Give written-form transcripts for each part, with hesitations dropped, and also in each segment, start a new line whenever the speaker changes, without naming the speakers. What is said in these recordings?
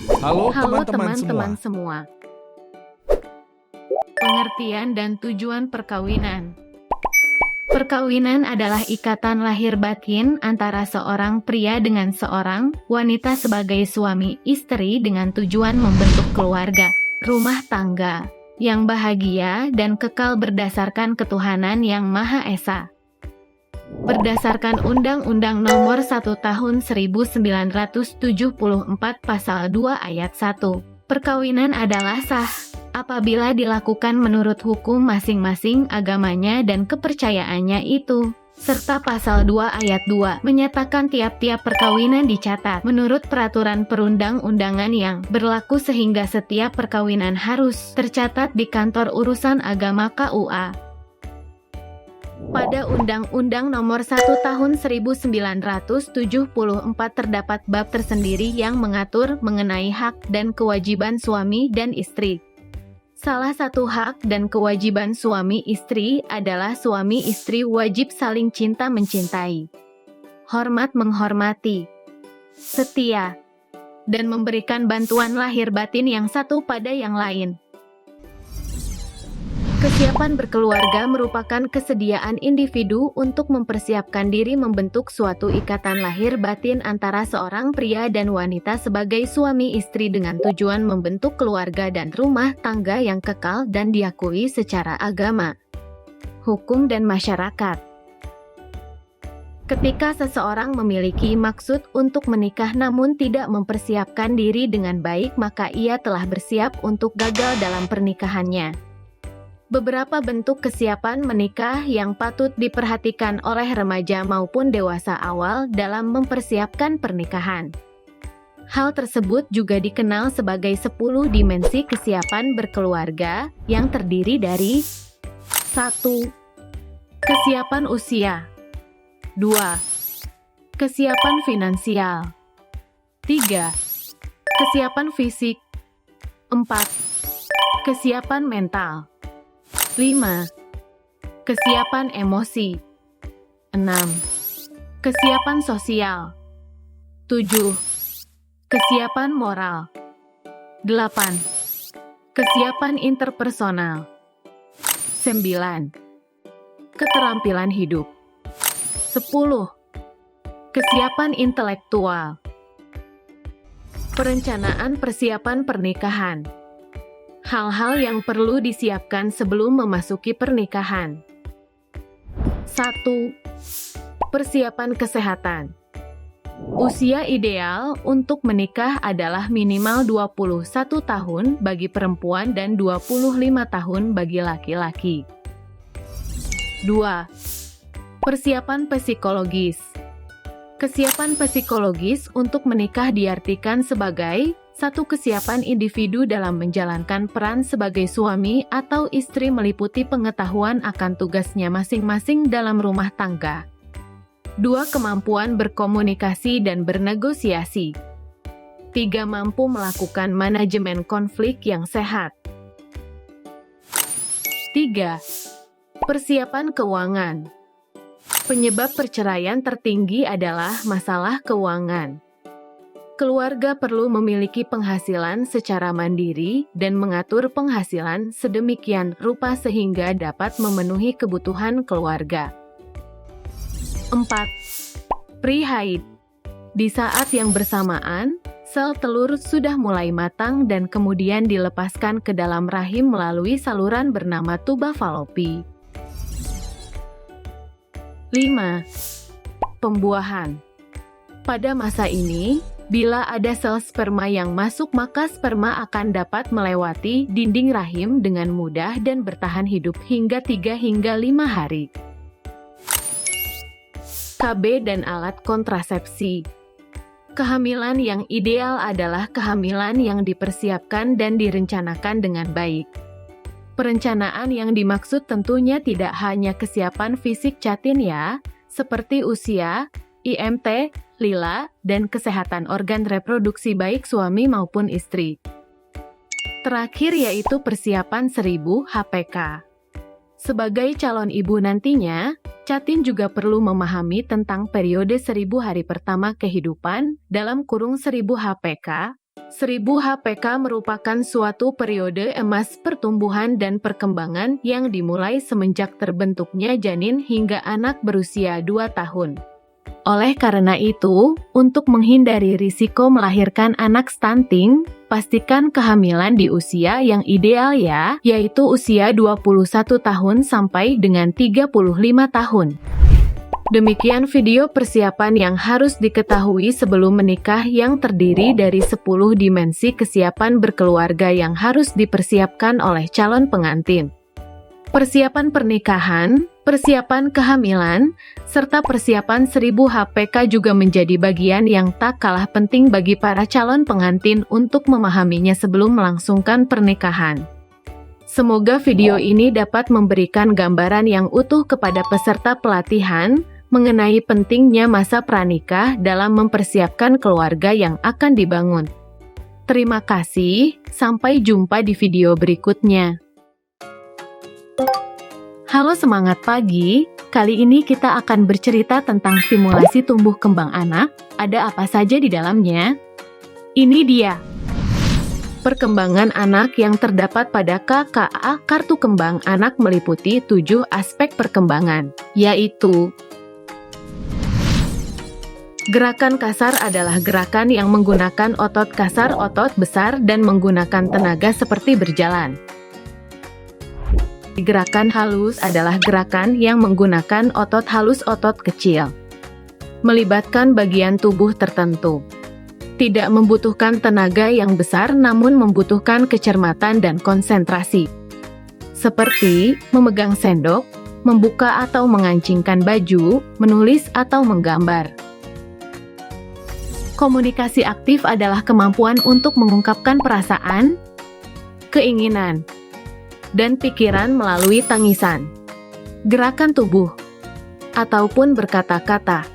Halo
Halo
teman-teman semua.
teman-teman semua. Pengertian dan tujuan perkawinan. Perkawinan adalah ikatan lahir batin antara seorang pria dengan seorang wanita sebagai suami istri dengan tujuan membentuk keluarga, rumah tangga, yang bahagia dan kekal berdasarkan ketuhanan yang Maha Esa. Berdasarkan Undang-Undang Nomor 1 Tahun 1974 Pasal 2 Ayat 1, perkawinan adalah sah apabila dilakukan menurut hukum masing-masing agamanya dan kepercayaannya itu. Serta Pasal 2 Ayat 2 menyatakan tiap-tiap perkawinan dicatat menurut peraturan perundang-undangan yang berlaku sehingga setiap perkawinan harus tercatat di kantor urusan agama KUA. Pada Undang-Undang Nomor 1 Tahun 1974 terdapat bab tersendiri yang mengatur mengenai hak dan kewajiban suami dan istri. Salah satu hak dan kewajiban suami istri adalah suami istri wajib saling cinta mencintai, hormat menghormati, setia, dan memberikan bantuan lahir batin yang satu pada yang lain. Kesiapan berkeluarga merupakan kesediaan individu untuk mempersiapkan diri membentuk suatu ikatan lahir batin antara seorang pria dan wanita sebagai suami istri dengan tujuan membentuk keluarga dan rumah tangga yang kekal dan diakui secara agama, hukum dan masyarakat. Ketika seseorang memiliki maksud untuk menikah namun tidak mempersiapkan diri dengan baik, maka ia telah bersiap untuk gagal dalam pernikahannya. Beberapa bentuk kesiapan menikah yang patut diperhatikan oleh remaja maupun dewasa awal dalam mempersiapkan pernikahan. Hal tersebut juga dikenal sebagai 10 dimensi kesiapan berkeluarga yang terdiri dari 1. Kesiapan usia 2. Kesiapan finansial 3. Kesiapan fisik 4. Kesiapan mental 5. Kesiapan emosi 6. Kesiapan sosial 7. Kesiapan moral 8. Kesiapan interpersonal 9. Keterampilan hidup 10. Kesiapan intelektual. Perencanaan persiapan pernikahan. Hal-hal yang perlu disiapkan sebelum memasuki pernikahan. 1. Persiapan kesehatan. Usia ideal untuk menikah adalah minimal 21 tahun bagi perempuan dan 25 tahun bagi laki-laki. 2. Persiapan psikologis. Kesiapan psikologis untuk menikah diartikan sebagai satu kesiapan individu dalam menjalankan peran sebagai suami atau istri meliputi pengetahuan akan tugasnya masing-masing dalam rumah tangga. 2. Kemampuan berkomunikasi dan bernegosiasi. 3. Mampu melakukan manajemen konflik yang sehat. 3. Persiapan keuangan. Penyebab perceraian tertinggi adalah masalah keuangan. Keluarga perlu memiliki penghasilan secara mandiri dan mengatur penghasilan sedemikian rupa sehingga dapat memenuhi kebutuhan keluarga. 4. Pre-haid. Di saat yang bersamaan, sel telur sudah mulai matang dan kemudian dilepaskan ke dalam rahim melalui saluran bernama tuba falopi. 5. Pembuahan. Pada masa ini, bila ada sel sperma yang masuk, maka sperma akan dapat melewati dinding rahim dengan mudah dan bertahan hidup hingga 3 hingga 5 hari. KB dan alat kontrasepsi. Kehamilan yang ideal adalah kehamilan yang dipersiapkan dan direncanakan dengan baik. Perencanaan yang dimaksud tentunya tidak hanya kesiapan fisik catin ya, seperti usia, IMT, lila, dan kesehatan organ reproduksi baik suami maupun istri. Terakhir yaitu persiapan 1000 HPK. Sebagai calon ibu nantinya, Catin juga perlu memahami tentang periode 1000 hari pertama kehidupan, dalam kurung 1000 HPK, 1000 HPK merupakan suatu periode emas pertumbuhan dan perkembangan yang dimulai semenjak terbentuknya janin hingga anak berusia 2 tahun. Oleh karena itu, untuk menghindari risiko melahirkan anak stunting, pastikan kehamilan di usia yang ideal ya, yaitu usia 21 tahun sampai dengan 35 tahun. Demikian video persiapan yang harus diketahui sebelum menikah yang terdiri dari 10 dimensi kesiapan berkeluarga yang harus dipersiapkan oleh calon pengantin. Persiapan pernikahan, persiapan kehamilan, serta persiapan 1000 HPK juga menjadi bagian yang tak kalah penting bagi para calon pengantin untuk memahaminya sebelum melangsungkan pernikahan. Semoga video ini dapat memberikan gambaran yang utuh kepada peserta pelatihan mengenai pentingnya masa pranikah dalam mempersiapkan keluarga yang akan dibangun. Terima kasih, sampai jumpa di video berikutnya. Halo semangat pagi, kali ini kita akan bercerita tentang stimulasi tumbuh kembang anak, ada apa saja di dalamnya? Ini dia. Perkembangan anak yang terdapat pada KKA Kartu Kembang Anak meliputi 7 aspek perkembangan, yaitu gerakan kasar adalah gerakan yang menggunakan otot kasar, otot besar, dan menggunakan tenaga seperti berjalan. Gerakan halus adalah gerakan yang menggunakan otot halus, otot kecil. Melibatkan bagian tubuh tertentu. Tidak membutuhkan tenaga yang besar namun membutuhkan kecermatan dan konsentrasi. Seperti memegang sendok, membuka atau mengancingkan baju, menulis atau menggambar. Komunikasi aktif adalah kemampuan untuk mengungkapkan perasaan, keinginan, dan pikiran melalui tangisan, gerakan tubuh, ataupun berkata-kata,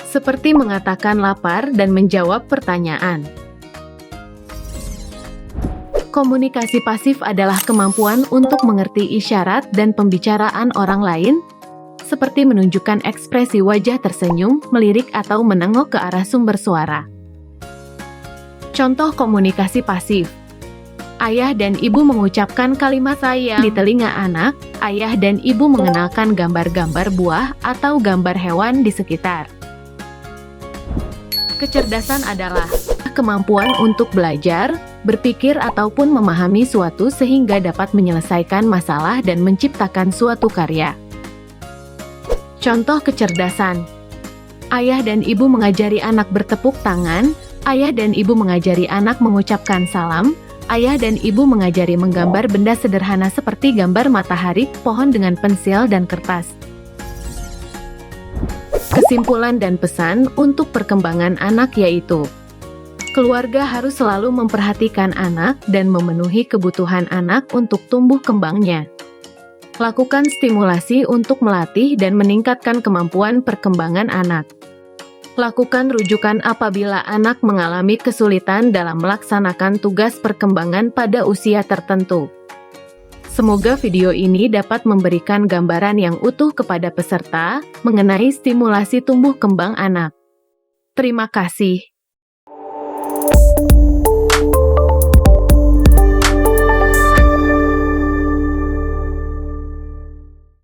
seperti mengatakan lapar dan menjawab pertanyaan. Komunikasi pasif adalah kemampuan untuk mengerti isyarat dan pembicaraan orang lain, seperti menunjukkan ekspresi wajah tersenyum, melirik atau menengok ke arah sumber suara. Contoh komunikasi pasif. Ayah dan ibu mengucapkan kalimat sayang di telinga anak, ayah dan ibu mengenalkan gambar-gambar buah atau gambar hewan di sekitar. Kecerdasan adalah kemampuan untuk belajar, berpikir ataupun memahami suatu sehingga dapat menyelesaikan masalah dan menciptakan suatu karya. Contoh kecerdasan. Ayah dan ibu mengajari anak bertepuk tangan, ayah dan ibu mengajari anak mengucapkan salam, ayah dan ibu mengajari menggambar benda sederhana seperti gambar matahari, pohon dengan pensil dan kertas. Kesimpulan dan pesan untuk perkembangan anak yaitu, keluarga harus selalu memperhatikan anak dan memenuhi kebutuhan anak untuk tumbuh kembangnya. Lakukan stimulasi untuk melatih dan meningkatkan kemampuan perkembangan anak. Lakukan rujukan apabila anak mengalami kesulitan dalam melaksanakan tugas perkembangan pada usia tertentu. Semoga video ini dapat memberikan gambaran yang utuh kepada peserta mengenai stimulasi tumbuh kembang anak. Terima kasih.